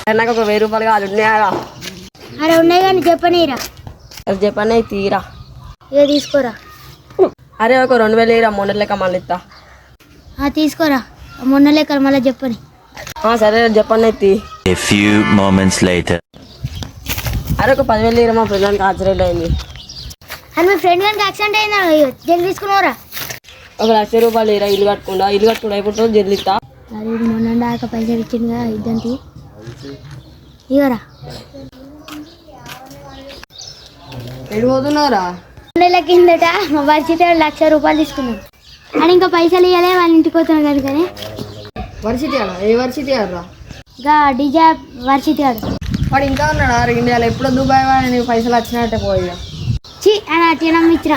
నాకు ఒక 1000 రూపాయలు కాదు ఉన్నాయా? అరే ఉన్నాయి కానీ చెప్పనీరా. అది చెప్పనే తీరా. ఇక తీసుకోరా. అరే ఒక 2000 ఇరా, మొన్న లెక్క మళ్ళీ ఇస్తా. తీసుకోరా, మొన్న లెక్క మళ్ళీ చెప్పని. సరే చెప్పనే తీ. A few moments later. అరే ఒక 10,000 ఇరా, మా ఫ్రెండ్ యాక్సిడెంట్ అయింది. అని మీ ఫ్రెండ్ గారికి యాక్సిడెంట్ అయిందా? జల్ది తీసుకున్నారా? ఒక 1,00,000 రూపాయలు ఇరా, ఇల్లు కట్టుకుండా అయిపోతుంది, జల్ది ఇస్తా. అరే మొన్న దాకా పైసలు ఇచ్చిందిగా ఇద్దంతి. ఇవరా ఎటు పోతున్నారా? నెల కిందట మా వర్షిత 1,00,000 రూపాయలు తీసుకున్నాను అని ఇంకా పైసలు ఇవ్వలే, వాళ్ళ ఇంటికి పోతున్నాను కనుకనే. వర్షిత ఏ వర్షిత రా? ఇంకా డిజా వర్షిత వాడు ఇంకా ఉన్నాడా ఇండియాలో? ఎప్పుడు దుబాయ్ వాడిని పైసలు వచ్చినట్టే పోయా. అని అట్లా నమ్మించిన.